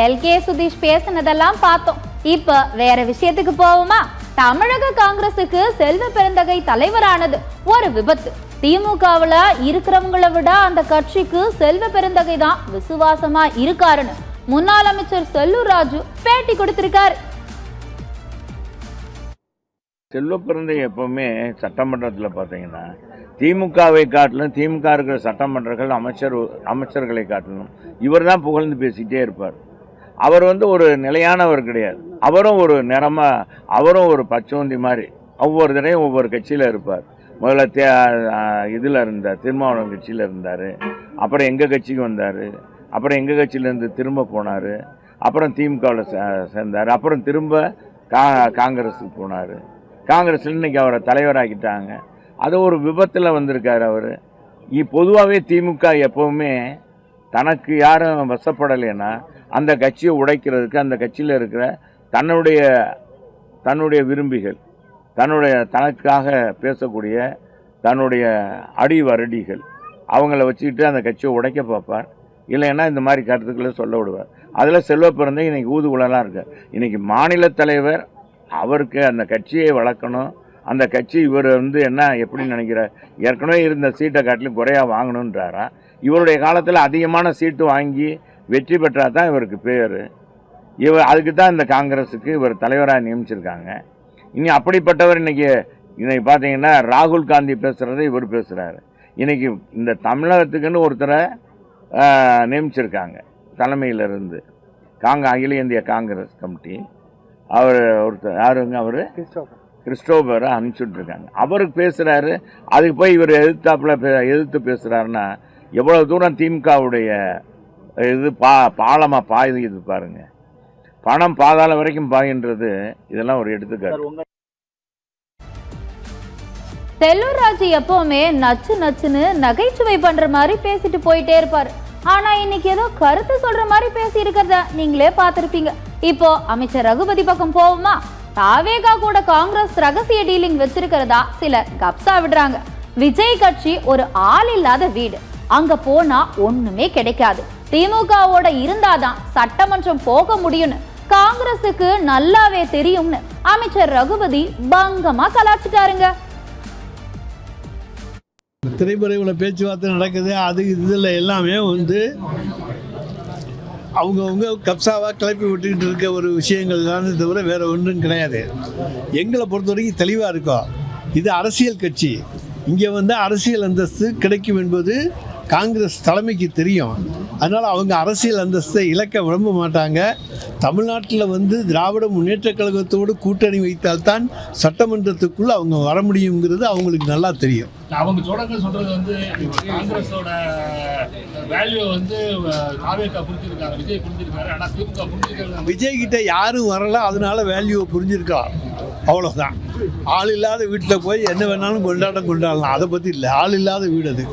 L K Sudhish பேசினதெல்லாம் பார்த்தோம். இப்ப வேற விஷயத்துக்கு போவோமா? தமிழக காங்கிரசுக்கு செல்வ பெருந்தகை தலைவரானது ஒரு விபத்து. திமுகவுல இருக்கிறவங்களை விட அந்த கட்சிக்கு செல்வ பெருந்தகை தான் விசுவாசமா இருக்காருன்னு முன்னாள் அமைச்சர் செல்லூர் ராஜு பேட்டி கொடுத்திருக்காரு. செல்வ பெருந்தகை எப்பவுமே சட்டமன்றத்தில் பார்த்தீங்கன்னா திமுகவை காட்டிலும், திமுக இருக்கிற சட்டமன்றங்கள் அமைச்சர்களை காட்டிலும் இவர் தான் புகழ்ந்து பேசிக்கிட்டே இருப்பார். அவர் ஒரு நிலையானவர் கிடையாது. அவரும் ஒரு நிறமாக, அவரும் ஒரு பச்சோந்தி மாதிரி ஒவ்வொரு தடையும் ஒவ்வொரு கட்சியில் இருப்பார். முதல்ல இதில் இருந்தார், திருமாவளவன் கட்சியில் இருந்தார், அப்புறம் எங்கள் கட்சிக்கு வந்தார், அப்புறம் எங்கள் கட்சியிலேருந்து திரும்ப போனார், அப்புறம் திமுகவில் சேர்ந்தார், அப்புறம் திரும்ப காங்கிரஸுக்கு போனார். காங்கிரஸில் இன்றைக்கி அவரை தலைவராக்கிட்டாங்க. அது ஒரு விபத்தில் வந்திருக்கார் அவர். பொதுவாகவே திமுக எப்போவுமே தனக்கு யாரும் வசப்படலைன்னா அந்த கட்சியை உடைக்கிறதுக்கு, அந்த கட்சியில் இருக்கிற தன்னுடைய விரும்பிகள், தனக்காக பேசக்கூடிய தன்னுடைய அடிவரடிகள், அவங்கள வச்சுக்கிட்டு அந்த கட்சியை உடைக்க பார்ப்பார். இல்லைன்னா இந்த மாதிரி கருத்துக்களை சொல்ல விடுவார். அதில் செல்வ பிறந்தகை இன்றைக்கி ஊதுகுழலாக இருக்கார். இன்றைக்கி மாநில தலைவர், அவருக்கு அந்த கட்சியை வளர்க்கணும். அந்த கட்சி இவர் என்ன எப்படி நினைக்கிறார், ஏற்கனவே இருந்த சீட்டை காட்டிலும் குறையாக வாங்கணுன்றாரா? இவருடைய காலத்தில் அதிகமான சீட்டு வாங்கி வெற்றி பெற்றால் தான் இவருக்கு பேர். அதுக்கு தான் இந்த காங்கிரஸுக்கு இவர் தலைவராக நியமிச்சிருக்காங்க. இனி அப்படிப்பட்டவர் இன்றைக்கி பார்த்தீங்கன்னா ராகுல் காந்தி பேசுகிறத இவர் பேசுகிறாரு. இன்றைக்கி இந்த தமிழகத்துக்குன்னு ஒருத்தரை நியமிச்சிருக்காங்க தலைமையிலிருந்து, அகில இந்திய காங்கிரஸ் கமிட்டி. அவர் ஒருத்தர் யாருங்க, அவர் கிறிஸ்டோபரை அனுப்பிச்சுட்ருக்காங்க. அவருக்கு பேசுகிறாரு. அதுக்கு போய் இவர் எதிர்த்து பேசுகிறாருன்னா எவ்வளோ தூரம் திமுகவுடைய இது பாலமாக பாயுது பாருங்க. பணம் பாதாள வரைக்கும் பாயின்றது இதெல்லாம் ஒரு எடுத்துக்காட்டு. செல்லூர் ராஜு எப்பவுமே நச்சு நச்சுன்னு நகைச்சுவை பண்ற மாதிரி பேசிட்டு போயிட்டே இருப்பாரு. ஆனா இன்னைக்கு ஏதோ கருத்து சொல்ற மாதிரி பேசி இருக்கிறத நீங்களே பார்த்திருப்பீங்க. இப்போ அமைச்சர் ரகுபதி பக்கம் போவோமா? தாவேகா கூட காங்கிரஸ் ரகசிய டீலிங் வச்சிருக்கிறதா சிலர் கப்சா விடுறாங்க. விஜய் கட்சி ஒரு ஆள் இல்லாத வீடு, அங்க போனா ஒண்ணுமே கிடைக்காது, திமுகவோட இருந்தாதான் சட்டமன்றம் போக முடியும்னு காங்கிரசுக்கு நல்லாவே தெரியும்னு அமைச்சர் ரகுபதி பங்கமா கலாச்சிட்டாருங்க. திரைப்பறையில் பேச்சுவார்த்தை நடக்குது, அது இதில் எல்லாமே அவங்கவுங்க கப்சாவாக கிளப்பி விட்டுக்கிட்டு இருக்க ஒரு விஷயங்கள் தான் தவிர வேறு ஒன்றும் கிடையாது. எங்களை பொறுத்த வரைக்கும் தெளிவாக இருக்கோம். இது அரசியல் கட்சி. இங்கே அரசியல் அந்தஸ்து கிடைக்கும் என்பது காங்கிரஸ் தலைமைக்கு தெரியும். அதனால் அவங்க அரசியல் அந்தஸ்தை இழக்க விரும்ப மாட்டாங்க. தமிழ்நாட்டில் திராவிட முன்னேற்ற கழகத்தோடு கூட்டணி வைத்தால்தான் சட்டமன்றத்துக்குள்ளே அவங்க வர முடியுங்கிறது அவங்களுக்கு நல்லா தெரியும். அவங்க தொடர்ந்து சொல்றது காங்கிரஸோட வேல்யூ தாவேகா புரிஞ்சிருக்காங்க, விஜய் புரிஞ்சிருக்காரு. ஆனால் திமுக புரிஞ்சிருக்காங்க. விஜய் கிட்ட யாரும் வரல, அதனால வேல்யூவை புரிஞ்சிருக்கலாம், அவ்வளோதான். ஆள் இல்லாத வீட்டில் போய் என்ன வேணாலும் கொண்டாடலாம், அதை பற்றி இல்லை. ஆள் இல்லாத வீடு அது.